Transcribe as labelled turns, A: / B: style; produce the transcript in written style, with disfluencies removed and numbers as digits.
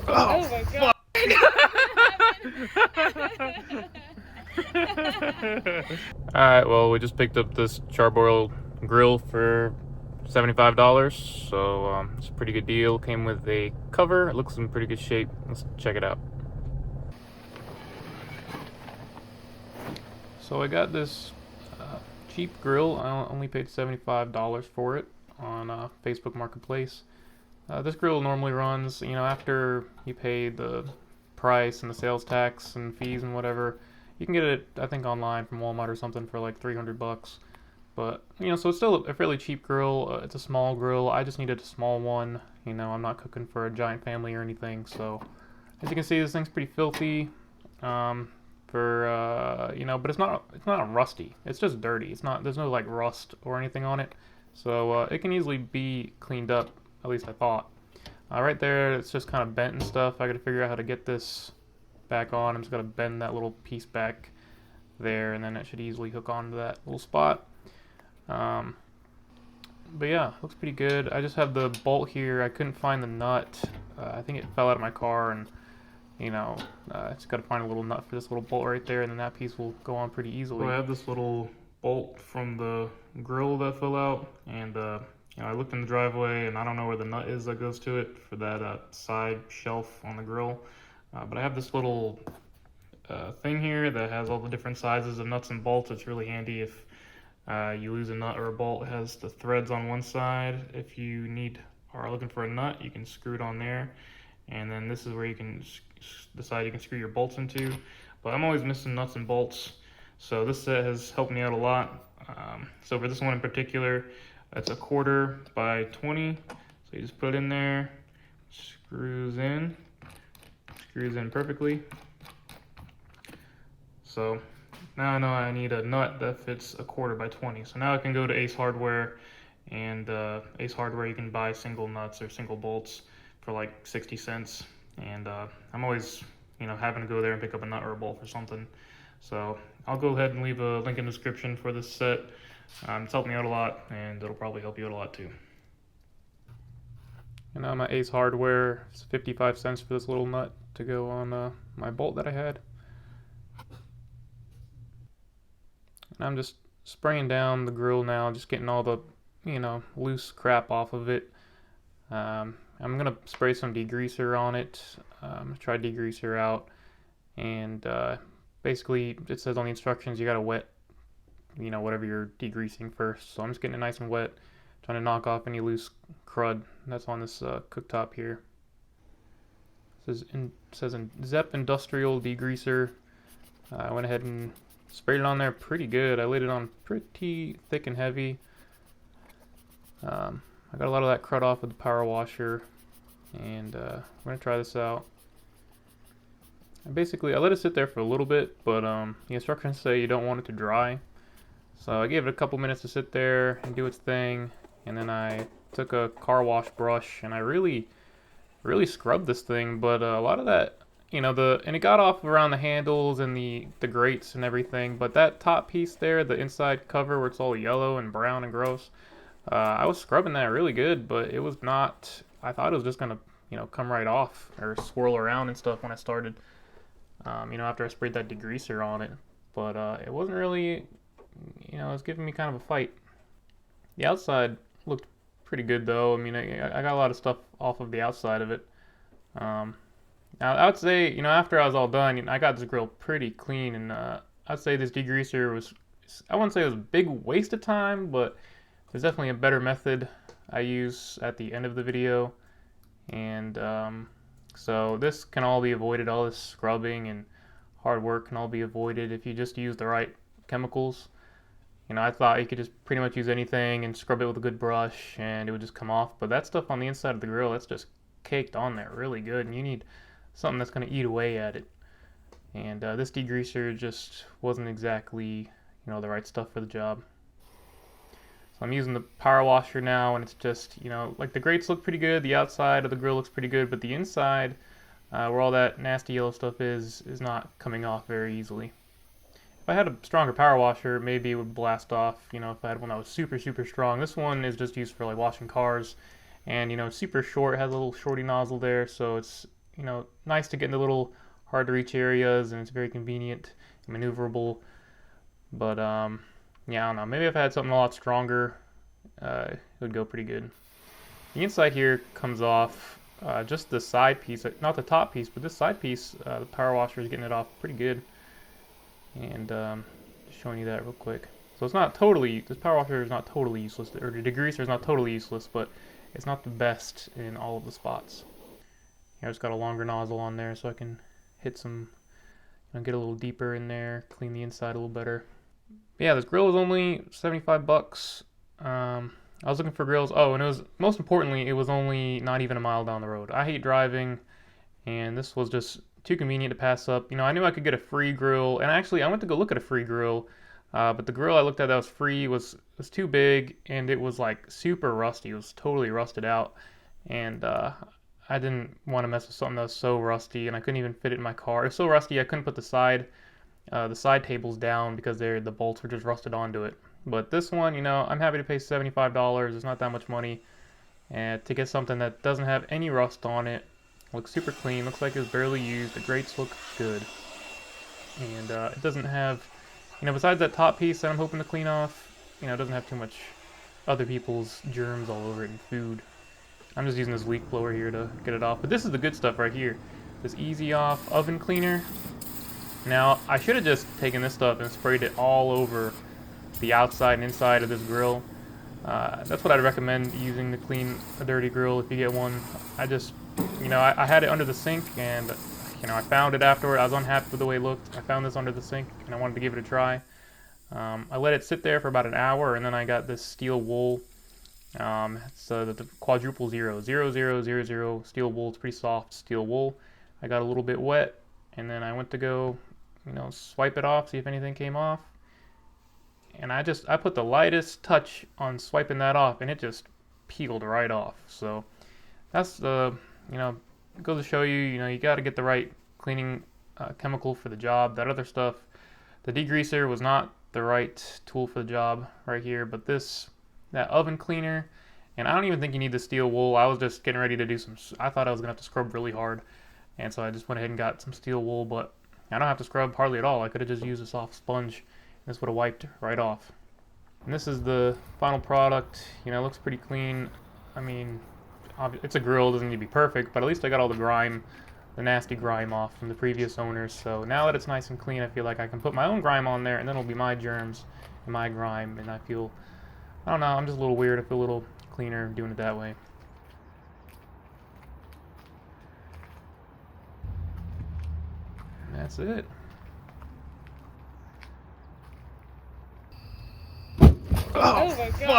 A: Oh my god.
B: Alright, well, we just picked up this Char-Broil grill for $75, so it's a pretty good deal. Came with a cover. It looks in pretty good shape. Let's check it out. So I got this cheap grill. I only paid $75 for it on Facebook Marketplace. This grill normally runs, after you pay the price and the sales tax and fees and whatever, you can get it, I think, online from Walmart or something for like 300 bucks. But, so it's still a fairly cheap grill. It's a small grill. I just needed a small one. I'm not cooking for a giant family or anything. So, as you can see, this thing's pretty filthy. But it's not rusty. It's just dirty. There's no like rust or anything on it. So, it can easily be cleaned up. At least I thought. Right there, it's just kind of bent and stuff. I got to figure out how to get this back on. I'm just gonna bend that little piece back there, and then it should easily hook onto that little spot. But yeah, looks pretty good. I just have the bolt here. I couldn't find the nut. I think it fell out of my car, and just got to find a little nut for this little bolt right there, and then that piece will go on pretty easily. So I have this little bolt from the grill that fell out, and I looked in the driveway, and I don't know where the nut is that goes to it for that side shelf on the grill. But I have this little thing here that has all the different sizes of nuts and bolts. It's really handy if you lose a nut or a bolt. It has the threads on one side. If you are looking for a nut, you can screw it on there. And then this is where you can decide you can screw your bolts into. But I'm always missing nuts and bolts, so this set has helped me out a lot. So for this one in particular, it's 1/4 by 20. So you just put it in there, screws in perfectly. So now I know I need a nut that fits 1/4 by 20. So now I can go to Ace Hardware, and Ace Hardware you can buy single nuts or single bolts for like 60 cents. And I'm always, having to go there and pick up a nut or a bolt for something. So I'll go ahead and leave a link in the description for this set. It's helped me out a lot, and it'll probably help you out a lot too. And I'm at Ace Hardware. It's 55 cents for this little nut to go on my bolt that I had. And I'm just spraying down the grill now, just getting all the, loose crap off of it. I'm going to spray some degreaser on it. Try degreaser out. And basically, it says on the instructions you got to wet, whatever you're degreasing first. So I'm just getting it nice and wet, trying to knock off any loose crud that's on this cooktop here. It says Zep Industrial Degreaser. I went ahead and sprayed it on there pretty good. I laid it on pretty thick and heavy. I got a lot of that crud off with the power washer, and I'm going to try this out. And basically, I let it sit there for a little bit, but the instructions say you don't want it to dry. So I gave it a couple minutes to sit there and do its thing, and then I took a car wash brush, and I really scrubbed this thing, but a lot of that, and it got off around the handles and the grates and everything, but that top piece there, the inside cover where it's all yellow and brown and gross, I was scrubbing that really good, but it was not, I thought it was just gonna, come right off or swirl around and stuff when I started, after I sprayed that degreaser on it, but it wasn't really, it was giving me kind of a fight. The outside looked pretty good though. I mean, I got a lot of stuff off of the outside of it. Now I would say, after I was all done, I got this grill pretty clean, and I'd say this degreaser was, I wouldn't say it was a big waste of time, but there's definitely a better method I use at the end of the video. And so this can all be avoided, all this scrubbing and hard work can all be avoided if you just use the right chemicals. I thought you could just pretty much use anything and scrub it with a good brush and it would just come off, but that stuff on the inside of the grill, that's just caked on there really good, and you need something that's going to eat away at it. And this degreaser just wasn't exactly, the right stuff for the job. So I'm using the power washer now, and it's just, like the grates look pretty good, the outside of the grill looks pretty good, but the inside, where all that nasty yellow stuff is not coming off very easily. If I had a stronger power washer, maybe it would blast off, if I had one that was super, super strong. This one is just used for like washing cars, and, it's super short, it has a little shorty nozzle there, so it's, you know, nice to get into little hard to reach areas, and it's very convenient and maneuverable. But yeah, I don't know. Maybe if I had something a lot stronger, it would go pretty good. The inside here comes off. Just the side piece, not the top piece, but this side piece, the power washer is getting it off pretty good. And just showing you that real quick. So it's not totally, this power washer is not totally useless, or the degreaser is not totally useless, but it's not the best in all of the spots. Here I just got a longer nozzle on there so I can hit some, you know, get a little deeper in there, clean the inside a little better. But yeah, this grill was only 75 bucks. I was looking for grills. Oh, and it was, most importantly, it was only not even a mile down the road. I hate driving, and this was just too convenient to pass up. You know, I knew I could get a free grill, and actually, I went to go look at a free grill, but the grill I looked at that was free was too big, and it was like super rusty. It was totally rusted out, and I didn't want to mess with something that was so rusty, and I couldn't even fit it in my car. It was so rusty I couldn't put the side tables down because the bolts were just rusted onto it. But this one, you know, I'm happy to pay $75. It's not that much money. And to get something that doesn't have any rust on it, looks super clean, looks like it was barely used, the grates look good. And it doesn't have, you know, besides that top piece that I'm hoping to clean off, you know, it doesn't have too much other people's germs all over it and food. I'm just using this leak blower here to get it off. But this is the good stuff right here. This Easy Off oven cleaner. Now, I should have just taken this stuff and sprayed it all over the outside and inside of this grill. That's what I'd recommend using to clean a dirty grill if you get one. I just, you know, I had it under the sink, and, you know, I found it afterward. I was unhappy with the way it looked. I found this under the sink, and I wanted to give it a try. I let it sit there for about an hour, and then I got this steel wool. It's the quadruple 0000 steel wool. It's pretty soft steel wool. I got a little bit wet, and then I went to go, you know, swipe it off, see if anything came off. And I put the lightest touch on swiping that off, and it just peeled right off. So that's the, you know, it goes to show you, you know, you got to get the right cleaning chemical for the job. That other stuff, the degreaser was not the right tool for the job right here, but that oven cleaner, and I don't even think you need the steel wool. I was just getting ready to do I thought I was gonna have to scrub really hard, and so I just went ahead and got some steel wool, but I don't have to scrub hardly at all. I could have just used a soft sponge. This would have wiped right off. And this is the final product. You know, it looks pretty clean. I mean, it's a grill, it doesn't need to be perfect, but at least I got all the grime, the nasty grime off from the previous owners. So now that it's nice and clean, I feel like I can put my own grime on there, and then it'll be my germs and my grime, and I don't know, I'm just a little weird. I feel a little cleaner doing it that way. And that's it.
A: Oh my god.